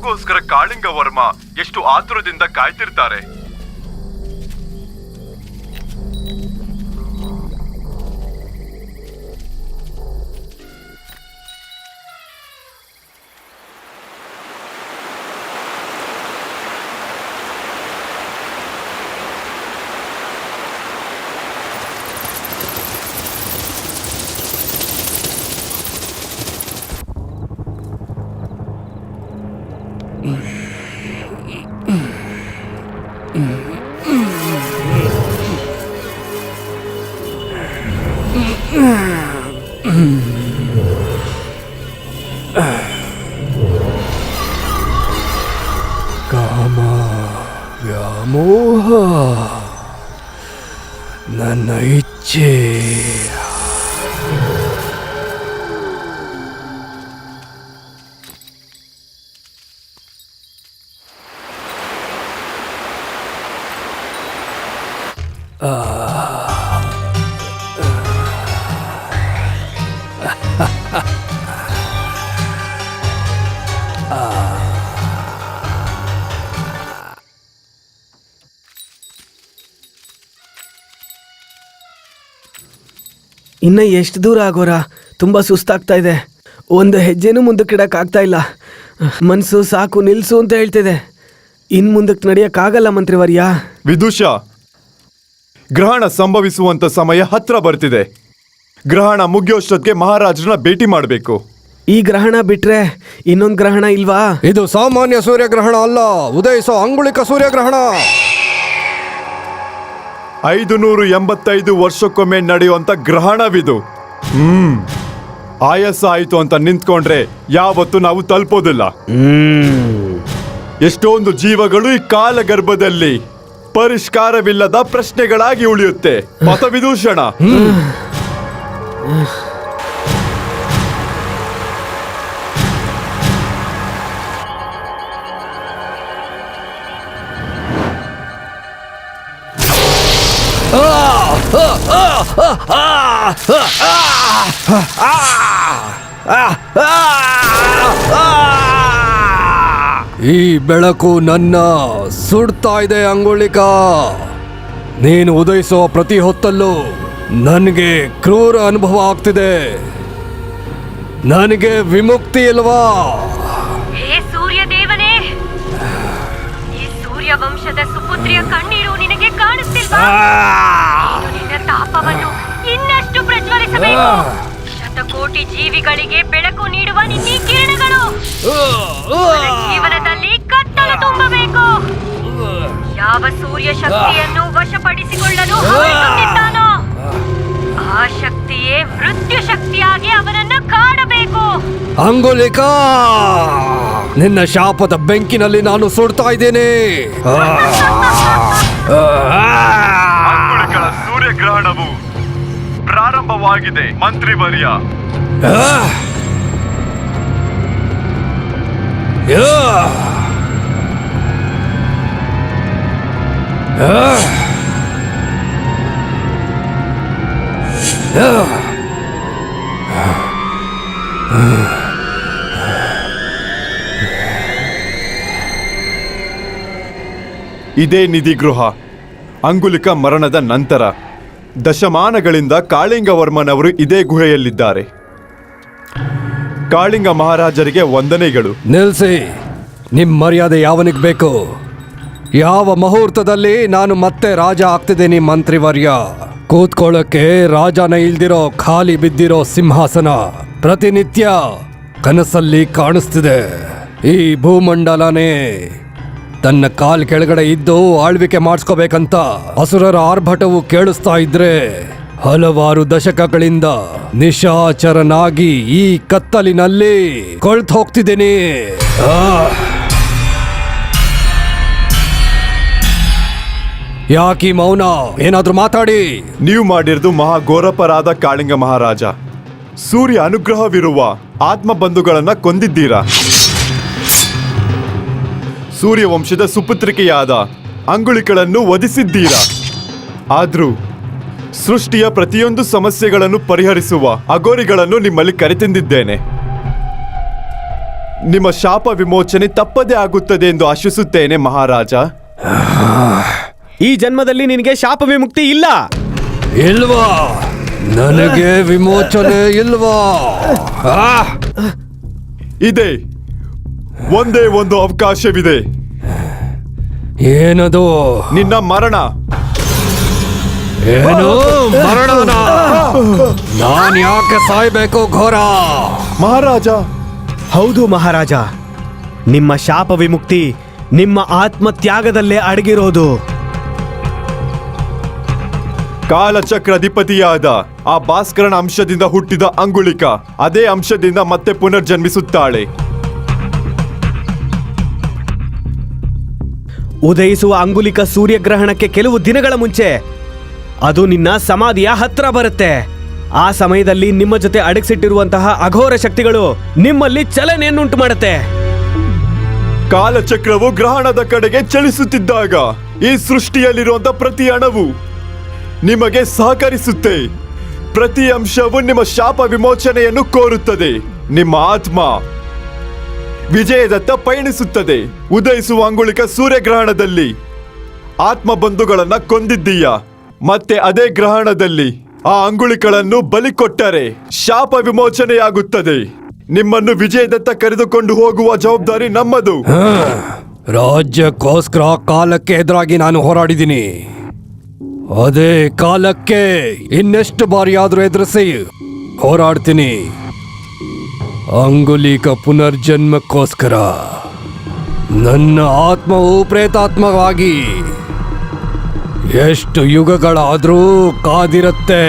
ನಮಗೋಸ್ಕರ ಕಾಳಿಂಗ ವರ್ಮ ಎಷ್ಟು ಆತುರದಿಂದ ಕಾಯ್ತಿರ್ತಾರೆ. ಕಾಮ ವ್ಯಾಮೋಹ ನನ್ನ ಇಚ್ಛೆ. ಇನ್ನ ಎಷ್ಟು ದೂರ ಆಗೋರ? ತುಂಬಾ ಸುಸ್ತಾಗ್ತಾ ಇದೆ. ಒಂದು ಹೆಜ್ಜೆನೂ ಮುಂದಕ್ಕೆ ಇಡಕ್ಕಾಗ್ತಾ ಇಲ್ಲ. ಮನ್ಸು ಸಾಕು ನಿಲ್ಸು ಅಂತ ಹೇಳ್ತಿದೆ. ಇನ್ ಮುಂದಕ್ಕೆ ನಡೆಯಕ್ಕಾಗಲ್ಲ ಮಂತ್ರಿವರ್ಯ. ವಿದುಷ, ಗ್ರಹಣ ಸಂಭವಿಸುವಂತ ಸಮಯ ಹತ್ರ ಬರ್ತಿದೆ. ಗ್ರಹಣ ಮುಗಿಯೋಷ್ಟೊತ್ತಿಗೆ ಮಹಾರಾಜರನ್ನ ಭೇಟಿ ಮಾಡಬೇಕು. ಈ ಗ್ರಹಣ ಬಿಟ್ರೆ ಇನ್ನೊಂದು ಗ್ರಹಣ ಇಲ್ವಾ? ಇದು ಸಾಮಾನ್ಯ ಸೂರ್ಯಗ್ರಹಣ ಅಲ್ಲ, ಉದಯಿಸೋ ಅಂಗುಳಿಕ ಸೂರ್ಯಗ್ರಹಣ. 585 ವರ್ಷಕ್ಕೊಮ್ಮೆ ನಡೆಯುವಂತ ಗ್ರಹಣವಿದು. ಆಯಾಸ ಆಯ್ತು ಅಂತ ನಿಂತ್ಕೊಂಡ್ರೆ ಯಾವತ್ತು ನಾವು ತಲುಪೋದಿಲ್ಲ. ಎಷ್ಟೊಂದು ಜೀವಗಳು ಈ ಕಾಲಗರ್ಭದಲ್ಲಿ ಪರಿಷ್ಕಾರವಿಲ್ಲದ ಪ್ರಶ್ನೆಗಳಾಗಿ ಉಳಿಯುತ್ತೆ. ಪಥವಿದೂಷಣ, ಈ ಬೆಳಕು ನನ್ನ ಸುಡ್ತಾ ಇದೆ ಅಂಗುಳಿಕ. ನೀನು ಉದಯಿಸುವ ಪ್ರತಿ ಹೊತ್ತಲ್ಲೂ ನನಗೆ ಕ್ರೂರ ಅನುಭವ ಆಗ್ತಿದೆ. ನನಗೆ ವಿಮುಕ್ತಿ ಇಲ್ವಾ? ಹೇ ಸೂರ್ಯ ದೇವನೇ, ಈ ಸೂರ್ಯ ವಂಶದ ಸುಪುತ್ರಿಯ ಕಣ್ಣೀರು ನಿನಗೆ ಕಾಣಿಸ್ತಿಲ್ವಾ? ನಿನ್ನ ತಾಪವನ್ನು ಇನ್ನಷ್ಟು ಪ್ರಜ್ವಲಿಸಬೇಕು. ಶತಕೋಟಿ ಜೀವಿಗಳಿಗೆ ಬೆಳಕು ನೀಡುವ ನಿನ್ನ ಕಿರಣಗಳು ಜೀವನದಲ್ಲಿ ಕತ್ತಲು ತುಂಬಬೇಕು. ಯಾವ ಸೂರ್ಯ ಶಕ್ತಿಯನ್ನು ವಶಪಡಿಸಿಕೊಳ್ಳಲು ಹವಣಿಸುತ್ತಿದ್ದಾನೋ ಆ ಶಕ್ತಿಯೇ ಮೃತ್ಯು ಶಕ್ತಿಯಾಗಿ ಅವನನ್ನು ಕಾಡಬೇಕು. ಅಂಗುಲಿಕ, ನಿನ್ನ ಶಾಪದ ಬೆಂಕಿನಲ್ಲಿ ನಾನು ಸುಡ್ತಾ ಇದ್ದೇನೆ. ಅಂಗುಳಿಗಳ ಸೂರ್ಯಗ್ರಹಣವು ಪ್ರಾರಂಭವಾಗಿದೆ ಮಂತ್ರಿವರ್ಯ. ಇದೇ ನಿಧಿಗೃಹ. ಅಂಗುಲಿಕ ಮರಣದ ನಂತರ ದಶಮಾನಗಳಿಂದ ಕಾಳಿಂಗವರ್ಮನವರು ಇದೇ ಗುಹೆಯಲ್ಲಿದ್ದಾರೆ. ಕಾಳಿಂಗ ಮಹಾರಾಜರಿಗೆ ವಂದನೆಗಳು. ನಿಲ್ಸಿ. ನಿಮ್ ಮರ್ಯಾದೆ ಯಾವನಿಗೆ ಬೇಕು? ಯಾವ ಮುಹೂರ್ತದಲ್ಲಿ ನಾನು ಮತ್ತೆ ರಾಜ ಆಗ್ತಿದ್ದೀನಿ ಮಂತ್ರಿವರ್ಯ? ಕೂತ್ಕೊಳ್ಳಕ್ಕೆ ರಾಜನ ಇಲ್ದಿರೋ ಖಾಲಿ ಬಿದ್ದಿರೋ ಸಿಂಹಾಸನ ಪ್ರತಿನಿತ್ಯ ಕನಸಲ್ಲಿ ಕಾಣಿಸ್ತಿದೆ. ಈ ಭೂಮಂಡಲನೇ ತನ್ನ ಕಾಲ್ ಕೆಳಗಡೆ ಇದ್ದು ಆಳ್ವಿಕೆ ಮಾಡಿಸ್ಕೋಬೇಕಂತ ಅಸುರರ ಆರ್ಭಟವು ಕೇಳಿಸ್ತಾ ಇದ್ರೆ ಹಲವಾರು ದಶಕಗಳಿಂದ ನಿಶಾಚರನಾಗಿ ಈ ಕತ್ತಲಿನಲ್ಲಿ ಕೊಳ್ತು ಹೋಗ್ತಿದ್ದೀನಿ. ಯಾಕಿ ಮೌನ? ಏನಾದ್ರೂ ಮಾತಾಡಿ. ನೀವು ಮಾಡಿರೋದು ಮಹಾಘೋರಪರಾಧ ಕಾಳಿಂಗ ಮಹಾರಾಜ. ಸೂರ್ಯ ಅನುಗ್ರಹವಿರುವ ಆತ್ಮಬಂಧುಗಳನ್ನ ಕೊಂದಿದ್ದೀರಾ. ಸೂರ್ಯ ವಂಶದ ಸುಪುತ್ರಿಕೆಯಾದ ಅಂಗುಳಿಗಳನ್ನು ವಧಿಸಿದ್ದೀರಾ. ಆದ್ರೂ ಸೃಷ್ಟಿಯ ಪ್ರತಿಯೊಂದು ಸಮಸ್ಯೆಗಳನ್ನು ಪರಿಹರಿಸುವ ಅಗೋರಿಗಳನ್ನು ನಿಮ್ಮಲ್ಲಿ ಕರೆತಂದಿದ್ದೇನೆ. ನಿಮ್ಮ ಶಾಪ ವಿಮೋಚನೆ ತಪ್ಪದೇ ಆಗುತ್ತದೆ ಎಂದು ಆಶಿಸುತ್ತೇನೆ ಮಹಾರಾಜ. ಈ ಜನ್ಮದಲ್ಲಿ ನಿನಗೆ ಶಾಪ ವಿಮುಕ್ತಿ ಇಲ್ಲ. ಇಲ್ವಾ? ನನಗೆ ವಿಮೋಚನೆ ಇಲ್ವಾ? ಇದೆ, ಒಂದೇ ಒಂದು ಅವಕಾಶವಿದೆ. ಏನದು? ನಿನ್ನ ಮರಣ. ಏನು ಮರಣನ? ನಾನ್ ಯಾಕೆ ಸಾಯ್ಬೇಕು ಘೋರ? ಮಹಾರಾಜ, ಹೌದು ಮಹಾರಾಜ, ನಿಮ್ಮ ಶಾಪ ವಿಮುಕ್ತಿ ನಿಮ್ಮ ಆತ್ಮತ್ಯಾಗದಲ್ಲೇ ಅಡಗಿರೋದು. ಕಾಲಚಕ್ರಾಧಿಪತಿಯಾದ ಆ ಭಾಸ್ಕರನ ಅಂಶದಿಂದ ಹುಟ್ಟಿದ ಅಂಗುಳಿಕ ಅದೇ ಅಂಶದಿಂದ ಮತ್ತೆ ಪುನರ್ಜನ್ಮಿಸುತ್ತಾಳೆ. ಉದಯಿಸುವ ಅಂಗುಲಿಕ ಸೂರ್ಯಗ್ರಹಣಕ್ಕೆ ಕೆಲವು ದಿನಗಳ ಮುಂಚೆ ಅದು ನಿನ್ನ ಸಮಾಧಿಯ ಹತ್ರ ಬರುತ್ತೆ. ಆ ಸಮಯದಲ್ಲಿ ನಿಮ್ಮ ಜೊತೆ ಅಡಗಿಸಿಟ್ಟಿರುವಂತಹ ಅಘೋರ ಶಕ್ತಿಗಳು ನಿಮ್ಮಲ್ಲಿ ಚಲನೆಯನ್ನುಂಟು ಮಾಡುತ್ತೆ. ಕಾಲಚಕ್ರವು ಗ್ರಹಣದ ಕಡೆಗೆ ಚಲಿಸುತ್ತಿದ್ದಾಗ ಈ ಸೃಷ್ಟಿಯಲ್ಲಿರುವಂತ ಪ್ರತಿ ಅಣುವು ನಿಮಗೆ ಸಹಕರಿಸುತ್ತೆ. ಪ್ರತಿ ಅಂಶವು ನಿಮ್ಮ ಶಾಪ ವಿಮೋಚನೆಯನ್ನು ಕೋರುತ್ತದೆ. ನಿಮ್ಮ ಆತ್ಮ ವಿಜಯದತ್ತ ಪಯಣಿಸುತ್ತದೆ. ಉದಯಿಸುವ ಅಂಗುಳಿಕ ಸೂರ್ಯಗ್ರಹಣದಲ್ಲಿ ಆತ್ಮ ಬಂಧುಗಳನ್ನ ಕೊಂದಿದ್ದೀಯ. ಮತ್ತೆ ಅದೇ ಗ್ರಹಣದಲ್ಲಿ ಆ ಅಂಗುಳಿಗಳನ್ನು ಬಲಿ ಕೊಟ್ಟರೆ ಶಾಪ ವಿಮೋಚನೆಯಾಗುತ್ತದೆ. ನಿಮ್ಮನ್ನು ವಿಜಯದತ್ತ ಕರೆದುಕೊಂಡು ಹೋಗುವ ಜವಾಬ್ದಾರಿ ನಮ್ಮದು. ರಾಜ್ಯಕ್ಕೋಸ್ಕರ ಕಾಲಕ್ಕೆ ಎದುರಾಗಿ ನಾನು ಹೋರಾಡಿದ್ದೀನಿ. ಅದೇ ಕಾಲಕ್ಕೆ ಇನ್ನೆಷ್ಟು ಬಾರಿ ಆದ್ರೂ ಎದುರಿಸಿ ಹೋರಾಡ್ತೀನಿ. ಅಂಗುಲಿಕ ಪುನರ್ಜನ್ಮಕ್ಕೋಸ್ಕರ ನನ್ನ ಆತ್ಮವು ಪ್ರೇತಾತ್ಮವಾಗಿ ಎಷ್ಟು ಯುಗಗಳಾದ್ರೂ ಕಾದಿರುತ್ತೆ.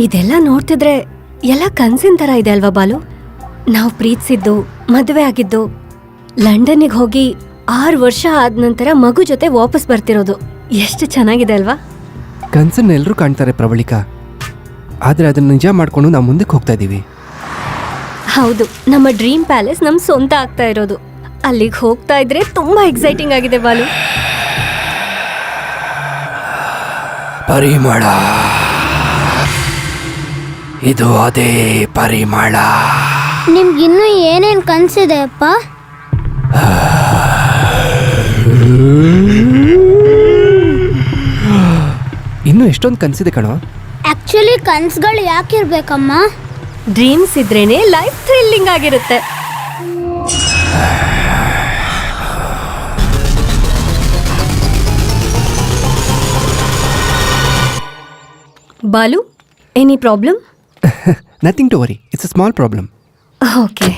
ಇದೆಲ್ಲ ನೋಡ್ತಿದ್ರೆ ಎಲ್ಲ ಕನ್ಸಿನ ತರ ಇದೆ ಅಲ್ವಾ ಬಾಲು? ನಾವು ಪ್ರೀತಿಸಿದ್ದು, ಮದುವೆ ಆಗಿದ್ದು, ಲಂಡನ್ನಿಗೆ ಹೋಗಿ 6 ವರ್ಷ ಆದ ನಂತರ ಮಗು ಜೊತೆ ವಾಪಸ್ ಬರ್ತಿರೋದು ಎಷ್ಟು ಚೆನ್ನಾಗಿದೆ ಅಲ್ವಾ? ಕನ್ಸನ್ನ ಎಲ್ಲರೂ ಕಾಣ್ತಾರೆ ಪ್ರವಳಿಕಾ, ಆದರೆ ಅದನ್ನ ನಿಜ ಮಾಡ್ಕೊಂಡು ನಾವು ಮುಂದಕ್ಕೆ ಹೋಗ್ತಾ ಇದ್ದೀವಿ. ಹೌದು, ನಮ್ಮ ಡ್ರೀಮ್ ಪ್ಯಾಲೇಸ್ ನಮ್ ಸ್ವಂತ ಆಗ್ತಾ ಇರೋದು. ಅಲ್ಲಿಗೆ ಹೋಗ್ತಾ ಇದ್ರೆ ತುಂಬಾ ಎಕ್ಸೈಟಿಂಗ್ ಆಗಿದೆ ಬಾಲು. ಪರಿಮಳ, ಇದು ಅದೇ ಪರಿಮಳ. ನಿಮ್ಗಿನ್ನೂ ಏನೇನ್ ಕನ್ಸಿದೆ ಅಪ್ಪ? ಇನ್ನೂ ಎಷ್ಟೊಂದು ಕನಸಿದೆ ಕಣೋ. ಆಕ್ಚುಲಿ ಕನ್ಸುಗಳು ಯಾಕಿರ್ಬೇಕಮ್ಮ? ಡ್ರೀಮ್ಸ್ ಇದ್ರೇನೆ ಲೈಫ್ ಥ್ರಿಲ್ಲಿಂಗ್ ಆಗಿರುತ್ತೆ. Balu, any problem? Nothing to worry, it's a small problem. Okay.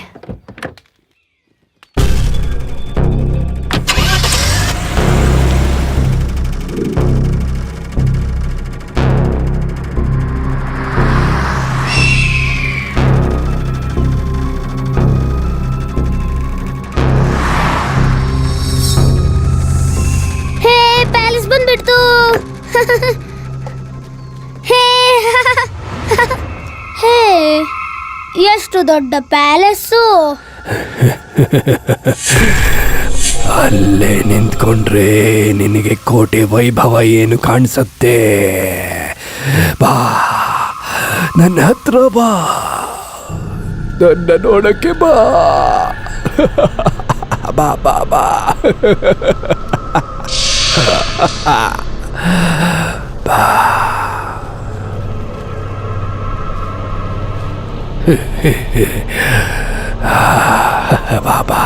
Hey, palace ಬಂದ್ಬಿಡ್ತು. ಎಷ್ಟು ದೊಡ್ಡ ಪ್ಯಾಲೇಸು. ಅಲ್ಲೇ ನಿಂತ್ಕೊಂಡ್ರೆ ನಿನಗೆ ಕೋಟೆ ವೈಭವ ಏನು ಕಾಣಿಸುತ್ತೆ. ಬಾ, ನನ್ನ ಹತ್ರ ಬಾ, ನನ್ನ ನೋಡಕ್ಕೆ ಬಾ. ಬಾ ಬಾ ಬಾ. ಬಾ ಬಾ.